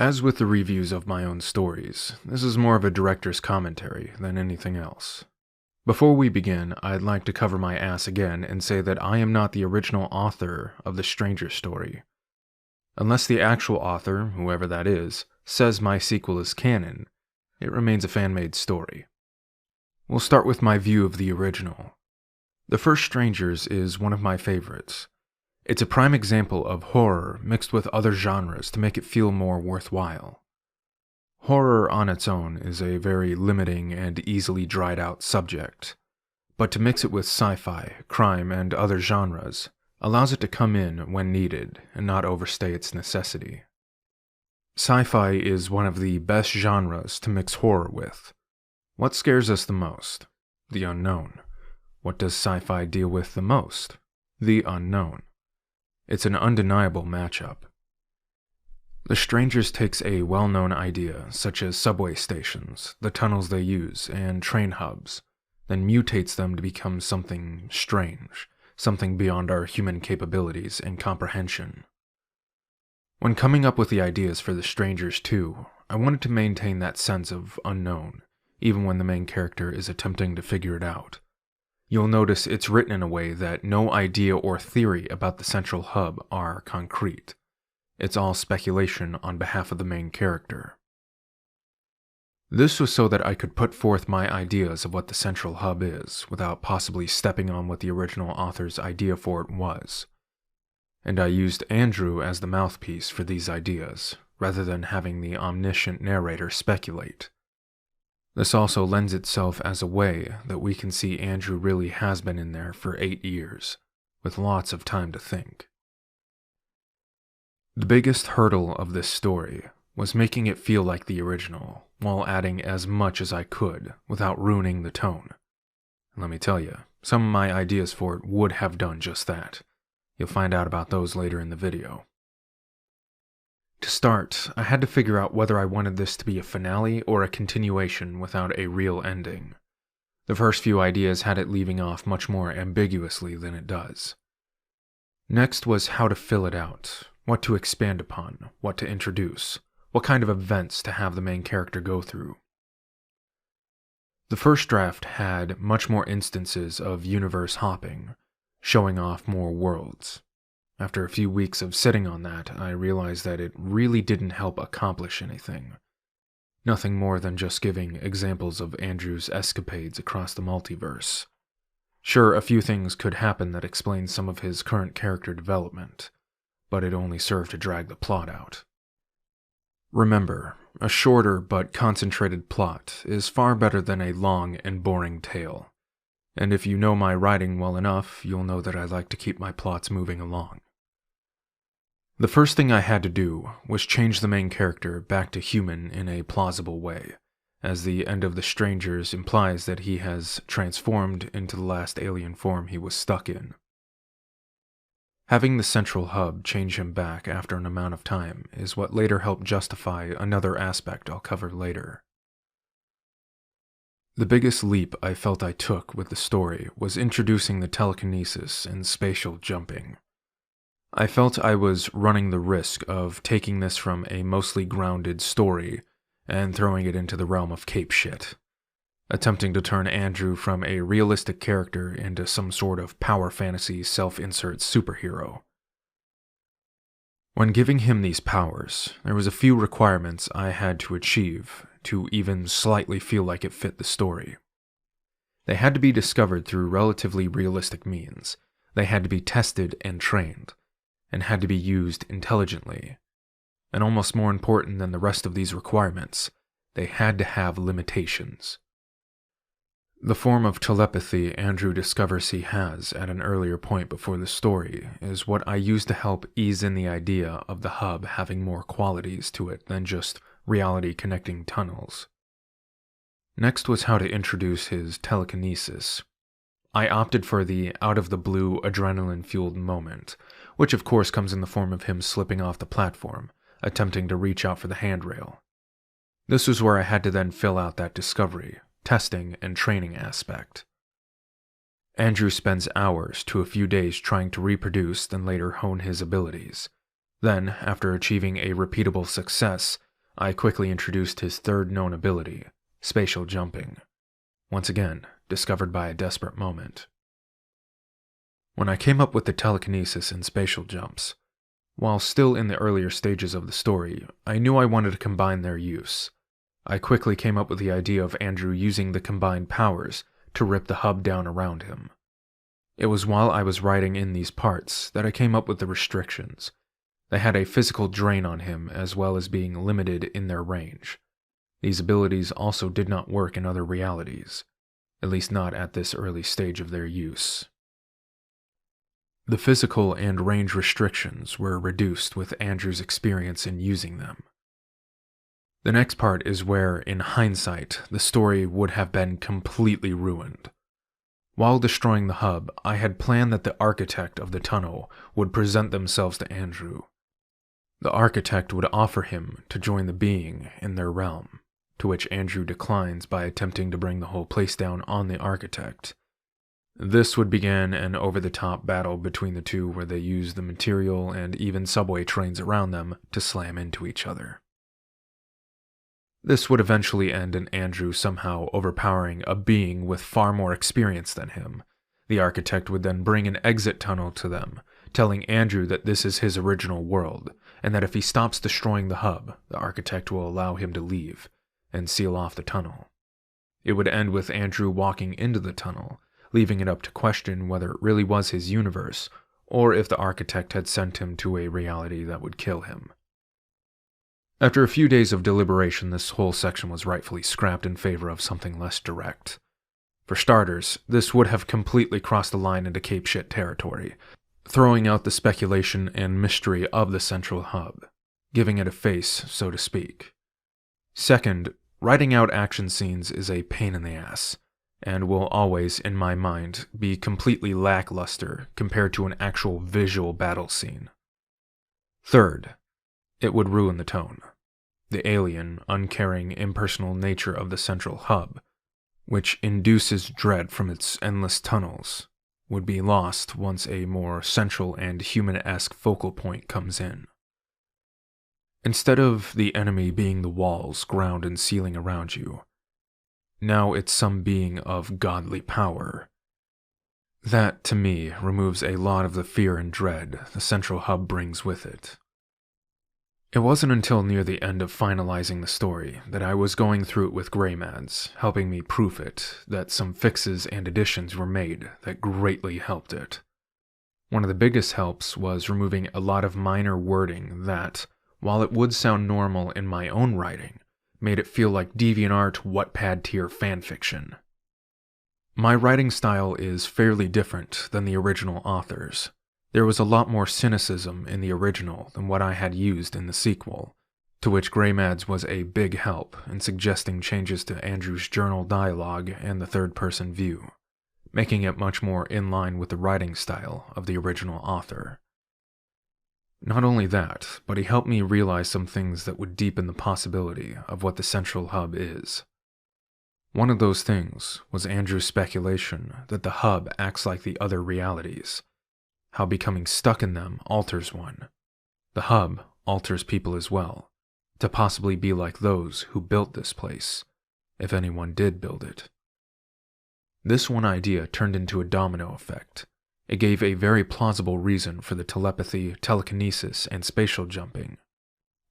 As with the reviews of my own stories, this is more of a director's commentary than anything else. Before we begin, I'd like to cover my ass again and say that I am not the original author of the Stranger story. Unless the actual author, whoever that is, says my sequel is canon, it remains a fan-made story. We'll start with my view of the original. The first Strangers is one of my favorites. It's a prime example of horror mixed with other genres to make it feel more worthwhile. Horror on its own is a very limiting and easily dried out subject, but to mix it with sci-fi, crime, and other genres allows it to come in when needed and not overstay its necessity. Sci-fi is one of the best genres to mix horror with. What scares us the most? The unknown. What does sci-fi deal with the most? The unknown. It's an undeniable matchup. The Strangers takes a well-known idea, such as subway stations, the tunnels they use, and train hubs, then mutates them to become something strange, something beyond our human capabilities and comprehension. When coming up with the ideas for the Strangers 2, I wanted to maintain that sense of unknown, even when the main character is attempting to figure it out. You'll notice it's written in a way that no idea or theory about the central hub are concrete. It's all speculation on behalf of the main character. This was so that I could put forth my ideas of what the central hub is, without possibly stepping on what the original author's idea for it was. And I used Andrew as the mouthpiece for these ideas, rather than having the omniscient narrator speculate. This also lends itself as a way that we can see Andrew really has been in there for 8 years, with lots of time to think. The biggest hurdle of this story was making it feel like the original, while adding as much as I could without ruining the tone. And let me tell you, some of my ideas for it would have done just that. You'll find out about those later in the video. To start, I had to figure out whether I wanted this to be a finale or a continuation without a real ending. The first few ideas had it leaving off much more ambiguously than it does. Next was how to fill it out, what to expand upon, what to introduce, what kind of events to have the main character go through. The first draft had much more instances of universe hopping, showing off more worlds. After a few weeks of sitting on that, I realized that it really didn't help accomplish anything. Nothing more than just giving examples of Andrew's escapades across the multiverse. Sure, a few things could happen that explain some of his current character development, but it only served to drag the plot out. Remember, a shorter but concentrated plot is far better than a long and boring tale, and if you know my writing well enough, you'll know that I like to keep my plots moving along. The first thing I had to do was change the main character back to human in a plausible way, as the end of The Strangers implies that he has transformed into the last alien form he was stuck in. Having the central hub change him back after an amount of time is what later helped justify another aspect I'll cover later. The biggest leap I felt I took with the story was introducing the telekinesis and spatial jumping. I felt I was running the risk of taking this from a mostly grounded story and throwing it into the realm of cape shit, attempting to turn Andrew from a realistic character into some sort of power fantasy self-insert superhero. When giving him these powers, there was a few requirements I had to achieve to even slightly feel like it fit the story. They had to be discovered through relatively realistic means, they had to be tested and trained, and had to be used intelligently. And almost more important than the rest of these requirements, they had to have limitations. The form of telepathy Andrew discovers he has at an earlier point before the story is what I use to help ease in the idea of the hub having more qualities to it than just reality connecting tunnels. Next was how to introduce his telekinesis. I opted for the out-of-the-blue adrenaline-fueled moment, which of course comes in the form of him slipping off the platform, attempting to reach out for the handrail. This was where I had to then fill out that discovery, testing, and training aspect. Andrew spends hours to a few days trying to reproduce, then later hone his abilities. Then, after achieving a repeatable success, I quickly introduced his third known ability, spatial jumping, once again discovered by a desperate moment. When I came up with the telekinesis and spatial jumps, while still in the earlier stages of the story, I knew I wanted to combine their use. I quickly came up with the idea of Andrew using the combined powers to rip the hub down around him. It was while I was writing in these parts that I came up with the restrictions. They had a physical drain on him as well as being limited in their range. These abilities also did not work in other realities, at least not at this early stage of their use. The physical and range restrictions were reduced with Andrew's experience in using them. The next part is where, in hindsight, the story would have been completely ruined. While destroying the hub, I had planned that the architect of the tunnel would present themselves to Andrew. The architect would offer him to join the being in their realm, to which Andrew declines by attempting to bring the whole place down on the architect. This would begin an over-the-top battle between the two where they use the material and even subway trains around them to slam into each other. This would eventually end in Andrew somehow overpowering a being with far more experience than him. The architect would then bring an exit tunnel to them, telling Andrew that this is his original world, and that if he stops destroying the hub, the architect will allow him to leave and seal off the tunnel. It would end with Andrew walking into the tunnel, leaving it up to question whether it really was his universe, or if the architect had sent him to a reality that would kill him. After a few days of deliberation, this whole section was rightfully scrapped in favor of something less direct. For starters, this would have completely crossed the line into Cape Shit territory, throwing out the speculation and mystery of the central hub, giving it a face, so to speak. Second, writing out action scenes is a pain in the ass, and will always, in my mind, be completely lackluster compared to an actual visual battle scene. Third, it would ruin the tone. The alien, uncaring, impersonal nature of the central hub, which induces dread from its endless tunnels, would be lost once a more central and human-esque focal point comes in. Instead of the enemy being the walls, ground, and ceiling around you, now it's some being of godly power. That, to me, removes a lot of the fear and dread the central hub brings with it. It wasn't until near the end of finalizing the story that I was going through it with Greymads, helping me proof it, that some fixes and additions were made that greatly helped it. One of the biggest helps was removing a lot of minor wording that, while it would sound normal in my own writing, made it feel like DeviantArt Wattpad tier fanfiction. My writing style is fairly different than the original authors. There was a lot more cynicism in the original than what I had used in the sequel, to which Greymads was a big help in suggesting changes to Andrew's journal dialogue and the third-person view, making it much more in line with the writing style of the original author. Not only that, but he helped me realize some things that would deepen the possibility of what the central hub is. One of those things was Andrew's speculation that the hub acts like the other realities, how becoming stuck in them alters one. The hub alters people as well, to possibly be like those who built this place, if anyone did build it. This one idea turned into a domino effect. It gave a very plausible reason for the telepathy, telekinesis, and spatial jumping,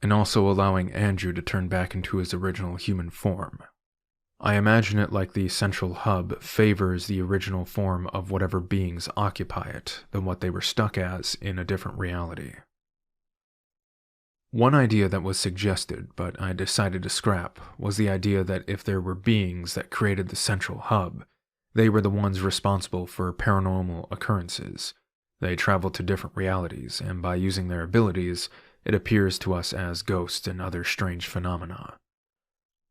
and also allowing Andrew to turn back into his original human form. I imagine it like the central hub favors the original form of whatever beings occupy it than what they were stuck as in a different reality. One idea that was suggested, but I decided to scrap, was the idea that if there were beings that created the central hub, they were the ones responsible for paranormal occurrences. They travel to different realities, and by using their abilities, it appears to us as ghosts and other strange phenomena.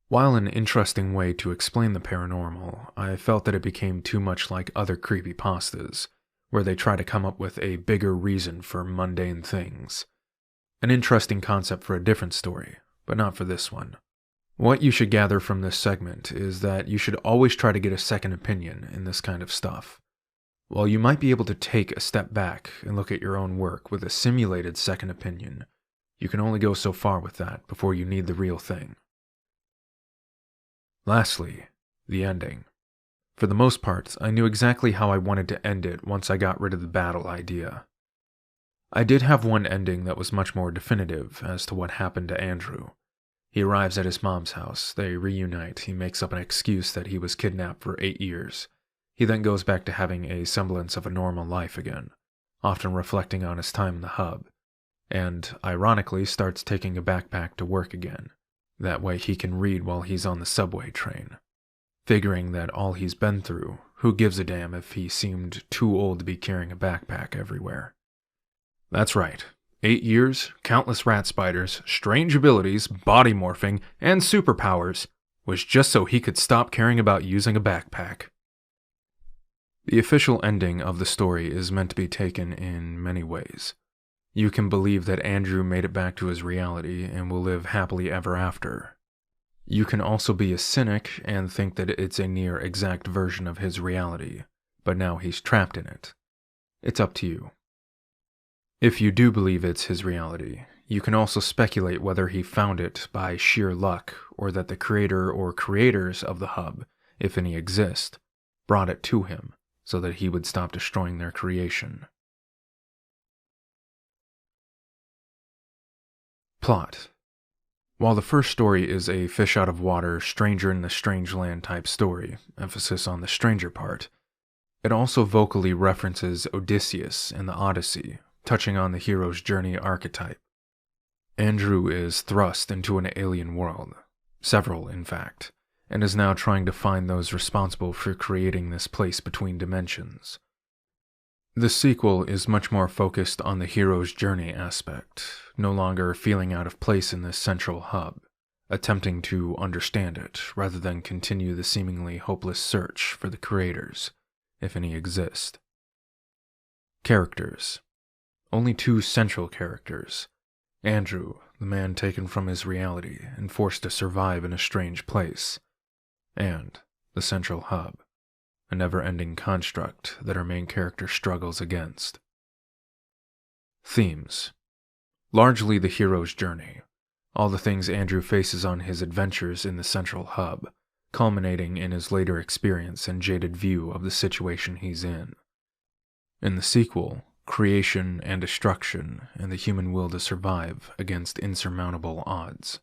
While an interesting way to explain the paranormal, I felt that it became too much like other creepypastas, where they try to come up with a bigger reason for mundane things. An interesting concept for a different story, but not for this one. What you should gather from this segment is that you should always try to get a second opinion in this kind of stuff. While you might be able to take a step back and look at your own work with a simulated second opinion, You can only go so far with that before you need the real thing. Lastly, the ending. For the most part, I knew exactly how I wanted to end it once I got rid of the battle idea. I did have one ending that was much more definitive as to what happened to Andrew. He arrives at his mom's house, they reunite, he makes up an excuse that he was kidnapped for 8 years. He then goes back to having a semblance of a normal life again, often reflecting on his time in the hub, and, ironically, starts taking a backpack to work again. That way he can read while he's on the subway train. Figuring that all he's been through, who gives a damn if he seemed too old to be carrying a backpack everywhere. That's right. 8 years, countless rat spiders, strange abilities, body morphing, and superpowers was just so he could stop caring about using a backpack. The official ending of the story is meant to be taken in many ways. You can believe that Andrew made it back to his reality and will live happily ever after. You can also be a cynic and think that it's a near exact version of his reality, but now he's trapped in it. It's up to you. If you do believe it's his reality, you can also speculate whether he found it by sheer luck or that the creator or creators of the hub, if any exist, brought it to him so that he would stop destroying their creation. Plot. While the first story is a fish-out-of-water, stranger-in-the-strange-land type story, emphasis on the stranger part, it also vocally references Odysseus and the Odyssey, touching on the hero's journey archetype. Andrew is thrust into an alien world, several in fact, and is now trying to find those responsible for creating this place between dimensions. The sequel is much more focused on the hero's journey aspect, no longer feeling out of place in this central hub, attempting to understand it rather than continue the seemingly hopeless search for the creators, if any exist. Characters. Only 2 central characters. Andrew, the man taken from his reality and forced to survive in a strange place, and the central hub, a never-ending construct that our main character struggles against. Themes. Largely the hero's journey, all the things Andrew faces on his adventures in the central hub, culminating in his later experience and jaded view of the situation he's in. In the sequel, creation and destruction and the human will to survive against insurmountable odds.